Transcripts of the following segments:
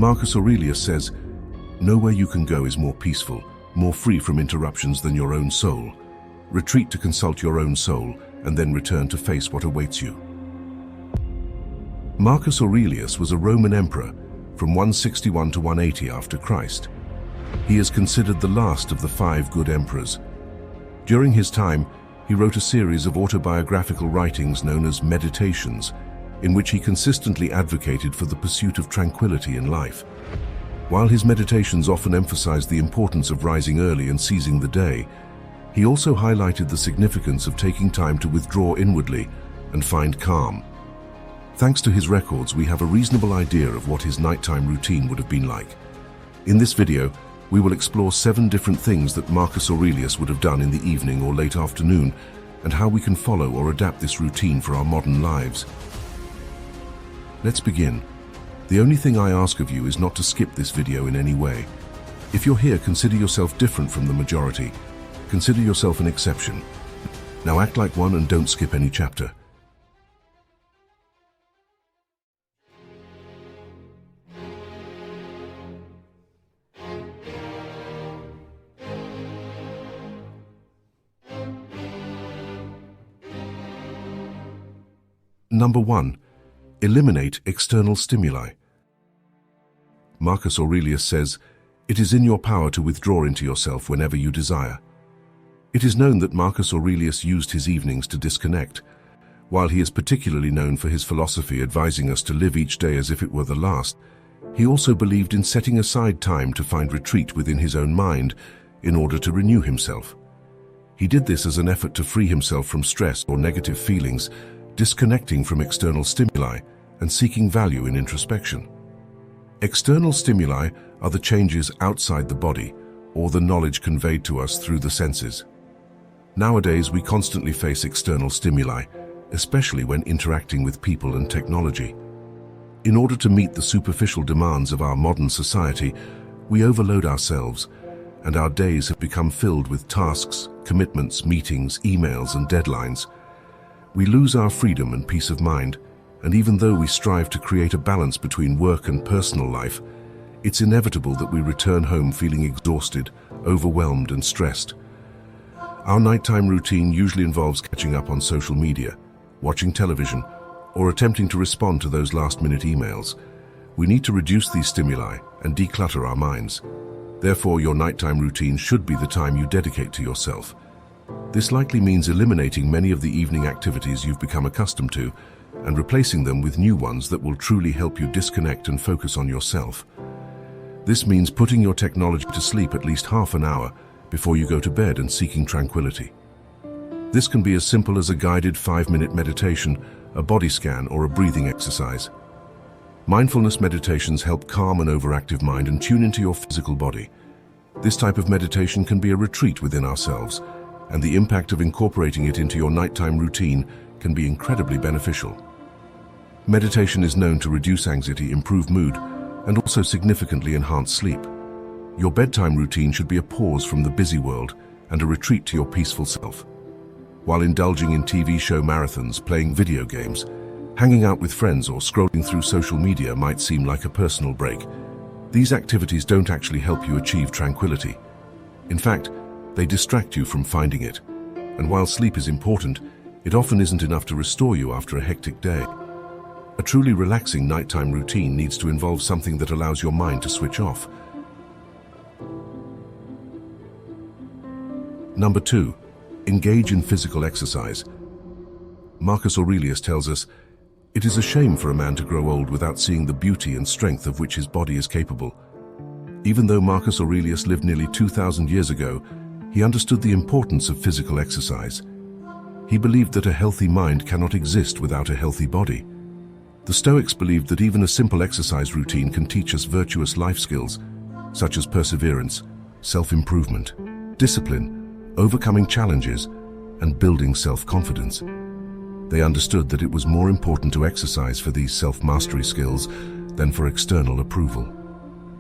Marcus Aurelius says, "Nowhere you can go is more peaceful, more free from interruptions than your own soul. Retreat to consult your own soul, and then return to face what awaits you." Marcus Aurelius was a Roman emperor from 161 to 180 after Christ. He is considered the last of the 5 good emperors. During his time, he wrote a series of autobiographical writings known as Meditations, in which he consistently advocated for the pursuit of tranquility in life. While his meditations often emphasized the importance of rising early and seizing the day, he also highlighted the significance of taking time to withdraw inwardly and find calm. Thanks to his records, we have a reasonable idea of what his nighttime routine would have been like. In this video, we will explore 7 different things that Marcus Aurelius would have done in the evening or late afternoon, and how we can follow or adapt this routine for our modern lives. Let's begin. The only thing I ask of you is not to skip this video in any way. If you're here, consider yourself different from the majority. Consider yourself an exception. Now act like one and don't skip any chapter. Number 1. Eliminate external stimuli. Marcus Aurelius says, "It is in your power to withdraw into yourself whenever you desire." It is known that Marcus Aurelius used his evenings to disconnect. While he is particularly known for his philosophy advising us to live each day as if it were the last, he also believed in setting aside time to find retreat within his own mind in order to renew himself. He did this as an effort to free himself from stress or negative feelings, disconnecting from external stimuli and seeking value in introspection. External stimuli are the changes outside the body or the knowledge conveyed to us through the senses. Nowadays, we constantly face external stimuli, especially when interacting with people and technology. In order to meet the superficial demands of our modern society, we overload ourselves, and our days have become filled with tasks, commitments, meetings, emails, and deadlines. We lose our freedom and peace of mind, and even though we strive to create a balance between work and personal life, it's inevitable that we return home feeling exhausted, overwhelmed, and stressed. Our nighttime routine usually involves catching up on social media, watching television, or attempting to respond to those last-minute emails. We need to reduce these stimuli and declutter our minds. Therefore, your nighttime routine should be the time you dedicate to yourself. This likely means eliminating many of the evening activities you've become accustomed to and replacing them with new ones that will truly help you disconnect and focus on yourself. This means putting your technology to sleep at least half an hour before you go to bed and seeking tranquility. This can be as simple as a guided 5-minute meditation, a body scan, or a breathing exercise. Mindfulness meditations help calm an overactive mind and tune into your physical body. This type of meditation can be a retreat within ourselves, and the impact of incorporating it into your nighttime routine can be incredibly beneficial. Meditation is known to reduce anxiety, improve mood, and also significantly enhance sleep. Your bedtime routine should be a pause from the busy world and a retreat to your peaceful self. While indulging in TV show marathons, playing video games, hanging out with friends, or scrolling through social media might seem like a personal break, these activities don't actually help you achieve tranquility. In fact, they distract you from finding it. And while sleep is important, it often isn't enough to restore you after a hectic day. A truly relaxing nighttime routine needs to involve something that allows your mind to switch off. Number 2. Engage in physical exercise. Marcus Aurelius tells us, "It is a shame for a man to grow old without seeing the beauty and strength of which his body is capable." Even though Marcus Aurelius lived nearly 2,000 years ago, he understood the importance of physical exercise. He believed that a healthy mind cannot exist without a healthy body. The Stoics believed that even a simple exercise routine can teach us virtuous life skills, such as perseverance, self-improvement, discipline, overcoming challenges, and building self-confidence. They understood that it was more important to exercise for these self-mastery skills than for external approval.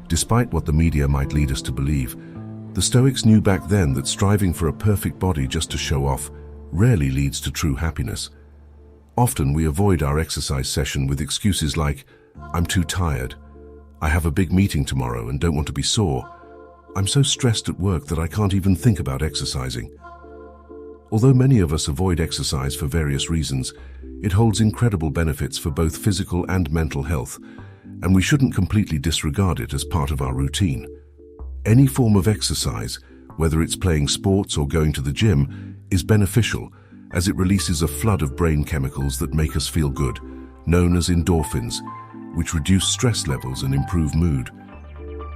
Despite what the media might lead us to believe, the Stoics knew back then that striving for a perfect body just to show off rarely leads to true happiness. Often we avoid our exercise session with excuses like, "I'm too tired," I have a big meeting tomorrow and don't want to be sore. I'm so stressed at work that I can't even think about exercising. Although many of us avoid exercise for various reasons, it holds incredible benefits for both physical and mental health, and we shouldn't completely disregard it as part of our routine. Any form of exercise, whether it's playing sports or going to the gym, is beneficial as it releases a flood of brain chemicals that make us feel good, known as endorphins, which reduce stress levels and improve mood.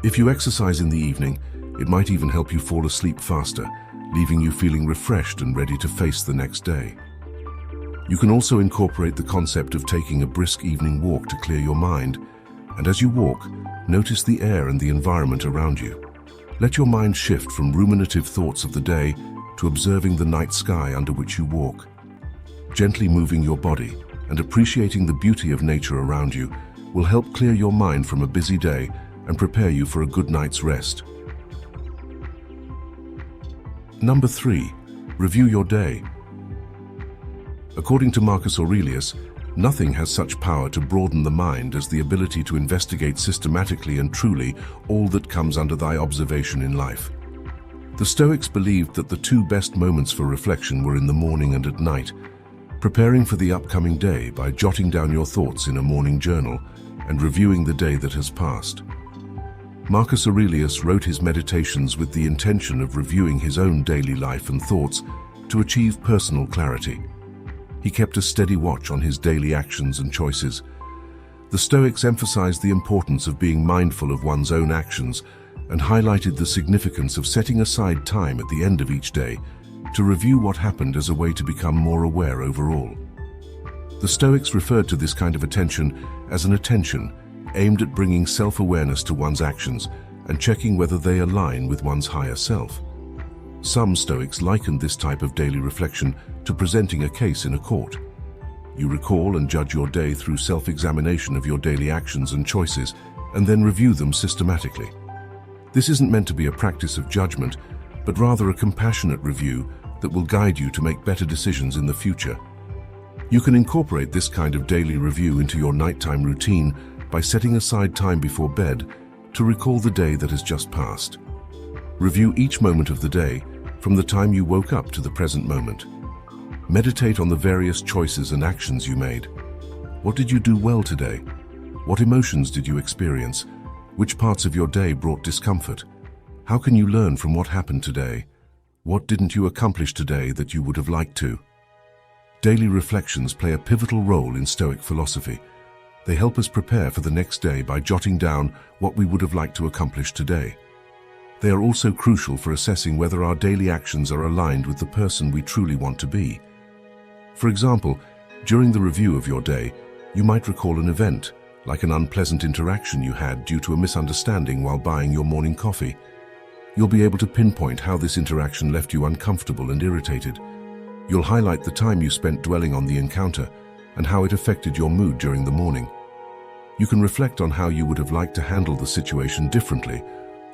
If you exercise in the evening, it might even help you fall asleep faster, leaving you feeling refreshed and ready to face the next day. You can also incorporate the concept of taking a brisk evening walk to clear your mind, and as you walk, notice the air and the environment around you. Let your mind shift from ruminative thoughts of the day to observing the night sky under which you walk. Gently moving your body and appreciating the beauty of nature around you will help clear your mind from a busy day and prepare you for a good night's rest. Number 3. Review your day. According to Marcus Aurelius, nothing has such power to broaden the mind as the ability to investigate systematically and truly all that comes under thy observation in life. The Stoics believed that the two best moments for reflection were in the morning and at night, preparing for the upcoming day by jotting down your thoughts in a morning journal and reviewing the day that has passed. Marcus Aurelius wrote his meditations with the intention of reviewing his own daily life and thoughts to achieve personal clarity. He kept a steady watch on his daily actions and choices. The Stoics emphasized the importance of being mindful of one's own actions and highlighted the significance of setting aside time at the end of each day to review what happened as a way to become more aware overall. The Stoics referred to this kind of attention as an attention aimed at bringing self-awareness to one's actions and checking whether they align with one's higher self. Some Stoics likened this type of daily reflection to presenting a case in a court. You recall and judge your day through self-examination of your daily actions and choices, and then review them systematically. This isn't meant to be a practice of judgment, but rather a compassionate review that will guide you to make better decisions in the future. You can incorporate this kind of daily review into your nighttime routine by setting aside time before bed to recall the day that has just passed. Review each moment of the day, from the time you woke up to the present moment. Meditate on the various choices and actions you made. What did you do well today? What emotions did you experience? Which parts of your day brought discomfort? How can you learn from what happened today? What didn't you accomplish today that you would have liked to? Daily reflections play a pivotal role in Stoic philosophy. They help us prepare for the next day by jotting down what we would have liked to accomplish today. They are also crucial for assessing whether our daily actions are aligned with the person we truly want to be. For example, during the review of your day, you might recall an event, like an unpleasant interaction you had due to a misunderstanding while buying your morning coffee. You'll be able to pinpoint how this interaction left you uncomfortable and irritated. You'll highlight the time you spent dwelling on the encounter and how it affected your mood during the morning. You can reflect on how you would have liked to handle the situation differently,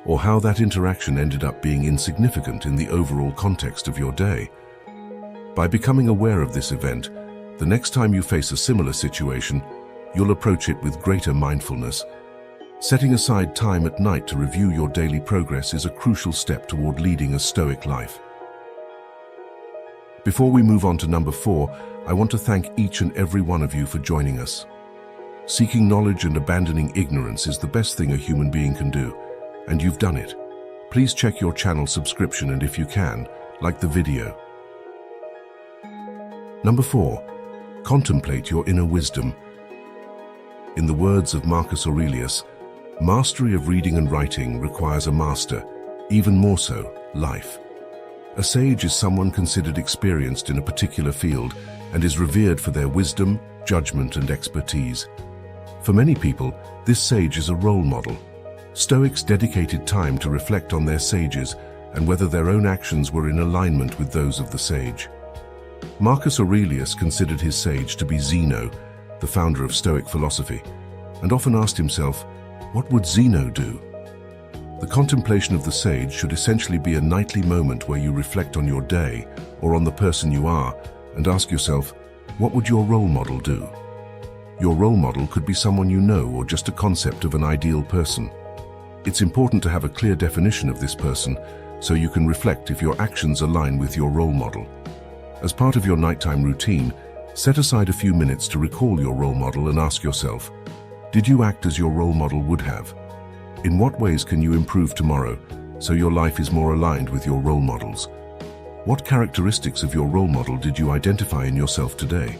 or how that interaction ended up being insignificant in the overall context of your day. By becoming aware of this event, the next time you face a similar situation, you'll approach it with greater mindfulness. Setting aside time at night to review your daily progress is a crucial step toward leading a Stoic life. Before we move on to number 4, I want to thank each and every one of you for joining us. Seeking knowledge and abandoning ignorance is the best thing a human being can do, and you've done it. Please check your channel subscription and if you can, like the video. Number 4, contemplate your inner wisdom. In the words of Marcus Aurelius, mastery of reading and writing requires a master, even more so, life. A sage is someone considered experienced in a particular field and is revered for their wisdom, judgment, and expertise. For many people, this sage is a role model. Stoics dedicated time to reflect on their sages and whether their own actions were in alignment with those of the sage. Marcus Aurelius considered his sage to be Zeno, the founder of Stoic philosophy, and often asked himself, what would Zeno do? The contemplation of the sage should essentially be a nightly moment where you reflect on your day or on the person you are and ask yourself, what would your role model do? Your role model could be someone you know or just a concept of an ideal person. It's important to have a clear definition of this person so you can reflect if your actions align with your role model. As part of your nighttime routine, set aside a few minutes to recall your role model and ask yourself, did you act as your role model would have? In what ways can you improve tomorrow so your life is more aligned with your role models? What characteristics of your role model did you identify in yourself today?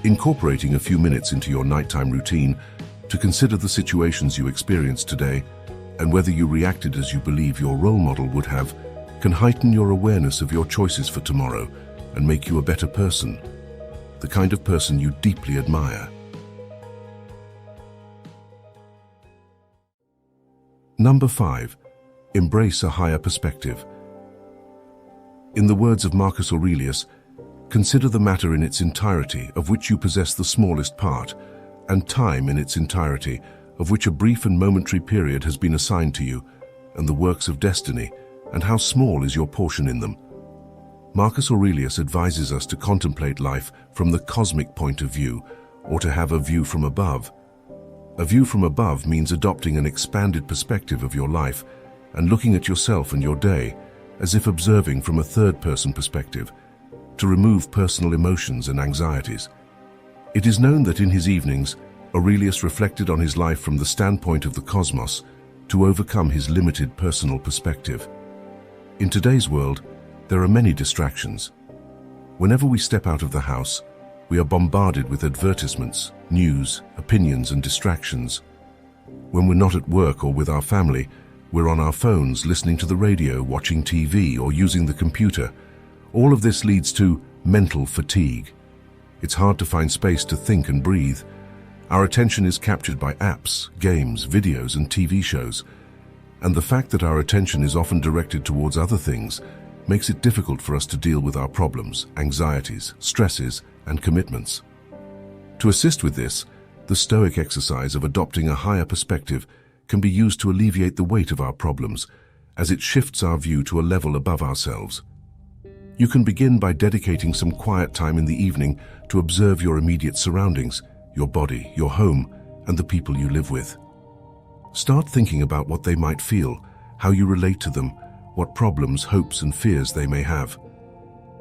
Incorporating a few minutes into your nighttime routine to consider the situations you experienced today and whether you reacted as you believe your role model would have can heighten your awareness of your choices for tomorrow and make you a better person, the kind of person you deeply admire. Number 5. Embrace a higher perspective. In the words of Marcus Aurelius, consider the matter in its entirety, of which you possess the smallest part, and time in its entirety, of which a brief and momentary period has been assigned to you, and the works of destiny, and how small is your portion in them. Marcus Aurelius advises us to contemplate life from the cosmic point of view, or to have a view from above. A view from above means adopting an expanded perspective of your life and looking at yourself and your day as if observing from a third-person perspective, to remove personal emotions and anxieties. It is known that in his evenings, Aurelius reflected on his life from the standpoint of the cosmos to overcome his limited personal perspective. In today's world, there are many distractions. Whenever we step out of the house, we are bombarded with advertisements, news, opinions, and distractions. When we're not at work or with our family, we're on our phones, listening to the radio, watching TV, or using the computer. All of this leads to mental fatigue. It's hard to find space to think and breathe. Our attention is captured by apps, games, videos, and TV shows. And the fact that our attention is often directed towards other things makes it difficult for us to deal with our problems, anxieties, stresses, and commitments. To assist with this, the stoic exercise of adopting a higher perspective can be used to alleviate the weight of our problems, as it shifts our view to a level above ourselves. You can begin by dedicating some quiet time in the evening to observe your immediate surroundings, your body, your home, and the people you live with. Start thinking about what they might feel, how you relate to them, what problems, hopes, and fears they may have.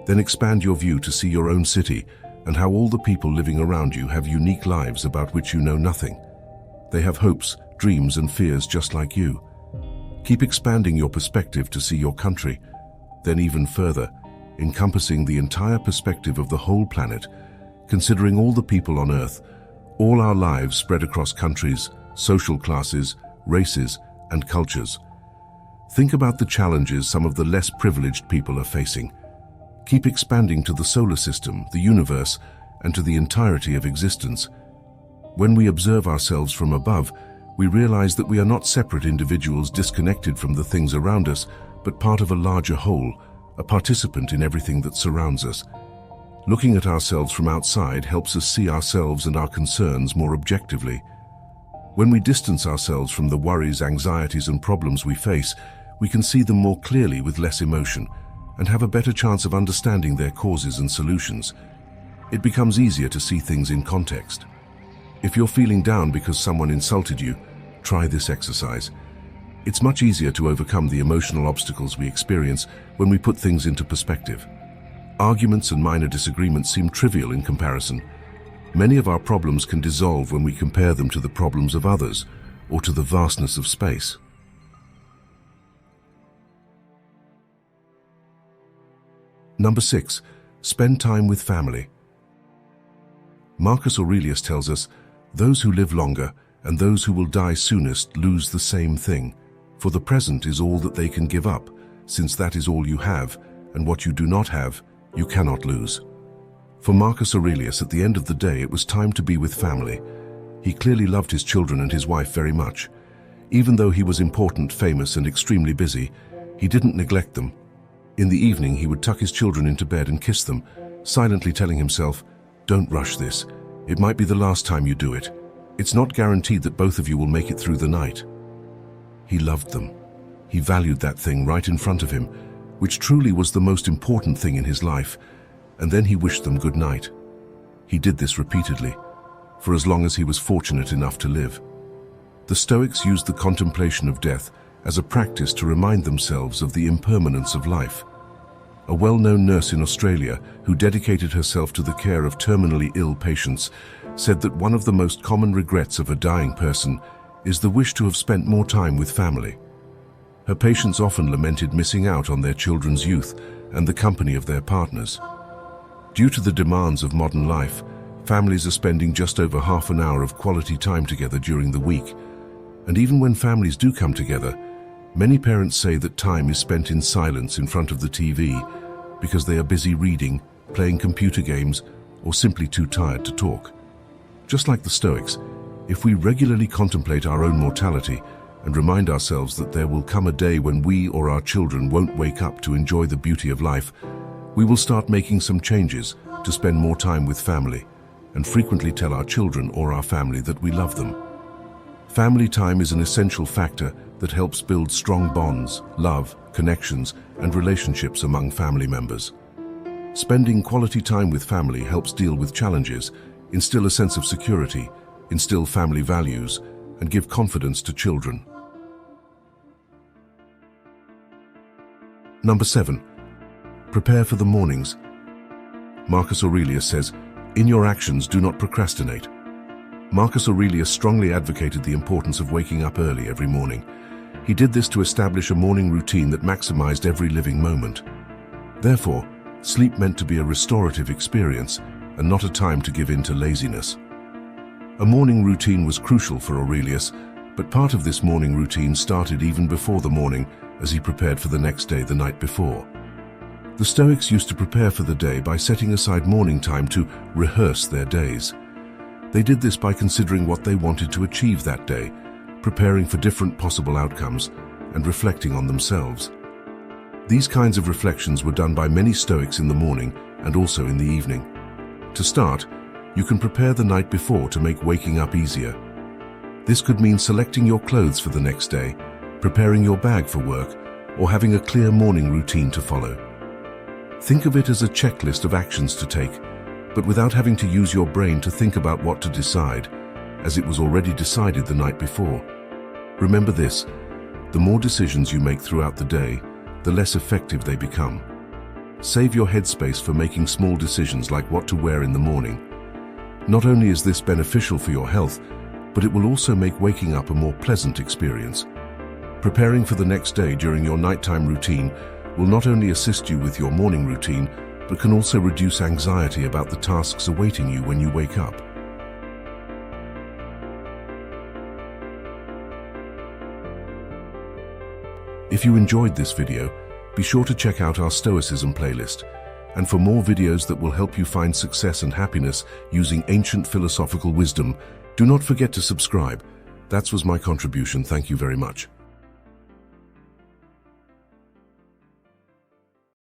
Then expand your view to see your own city and how all the people living around you have unique lives about which you know nothing. They have hopes, dreams, and fears just like you. Keep expanding your perspective to see your country, then even further, encompassing the entire perspective of the whole planet, considering all the people on Earth, all our lives spread across countries, social classes, races, and cultures. Think about the challenges some of the less privileged people are facing. Keep expanding to the solar system, the universe, and to the entirety of existence. When we observe ourselves from above, we realize that we are not separate individuals disconnected from the things around us, but part of a larger whole, a participant in everything that surrounds us. Looking at ourselves from outside helps us see ourselves and our concerns more objectively. When we distance ourselves from the worries, anxieties, and problems we face, we can see them more clearly with less emotion and have a better chance of understanding their causes and solutions. It becomes easier to see things in context. If you're feeling down because someone insulted you, try this exercise. It's much easier to overcome the emotional obstacles we experience when we put things into perspective. Arguments and minor disagreements seem trivial in comparison. Many of our problems can dissolve when we compare them to the problems of others or to the vastness of space. Number 6. Spend time with family. Marcus Aurelius tells us, "Those who live longer and those who will die soonest lose the same thing, for the present is all that they can give up, since that is all you have, and what you do not have, you cannot lose." For Marcus Aurelius, at the end of the day, it was time to be with family. He clearly loved his children and his wife very much. Even though he was important, famous, and extremely busy, he didn't neglect them. In the evening, he would tuck his children into bed and kiss them, silently telling himself, "Don't rush this. It might be the last time you do it. It's not guaranteed that both of you will make it through the night." He loved them. He valued that thing right in front of him, which truly was the most important thing in his life, and then he wished them good night. He did this repeatedly. for as long as he was fortunate enough to live. The Stoics used the contemplation of death as a practice to remind themselves of the impermanence of life. A well-known nurse in Australia who dedicated herself to the care of terminally ill patients said that one of the most common regrets of a dying person is the wish to have spent more time with family. Her patients often lamented missing out on their children's youth and the company of their partners. Due to the demands of modern life, families are spending just over half an hour of quality time together during the week. And even when families do come together, many parents say that time is spent in silence in front of the TV because they are busy reading, playing computer games, or simply too tired to talk. Just like the Stoics, if we regularly contemplate our own mortality and remind ourselves that there will come a day when we or our children won't wake up to enjoy the beauty of life, we will start making some changes to spend more time with family and frequently tell our children or our family that we love them. Family time is an essential factor that helps build strong bonds, love, connections, and relationships among family members. Spending quality time with family helps deal with challenges, instill a sense of security, instill family values, and give confidence to children. Number 7. Prepare for the mornings. Marcus Aurelius says, "In your actions, do not procrastinate." Marcus Aurelius strongly advocated the importance of waking up early every morning. He did this to establish a morning routine that maximized every living moment. Therefore, sleep meant to be a restorative experience and not a time to give in to laziness. A morning routine was crucial for Aurelius, but part of this morning routine started even before the morning as he prepared for the next day the night before. The Stoics used to prepare for the day by setting aside morning time to rehearse their days. They did this by considering what they wanted to achieve that day, preparing for different possible outcomes, and reflecting on themselves. These kinds of reflections were done by many Stoics in the morning and also in the evening. To start, you can prepare the night before to make waking up easier. This could mean selecting your clothes for the next day, preparing your bag for work, or having a clear morning routine to follow. Think of it as a checklist of actions to take, but without having to use your brain to think about what to decide, as it was already decided the night before. Remember this, the more decisions you make throughout the day, the less effective they become. Save your headspace for making small decisions like what to wear in the morning. Not only is this beneficial for your health, but it will also make waking up a more pleasant experience. Preparing for the next day during your nighttime routine will not only assist you with your morning routine, but can also reduce anxiety about the tasks awaiting you when you wake up. If you enjoyed this video, be sure to check out our Stoicism playlist. And for more videos that will help you find success and happiness using ancient philosophical wisdom, do not forget to subscribe. That was my contribution. Thank you very much.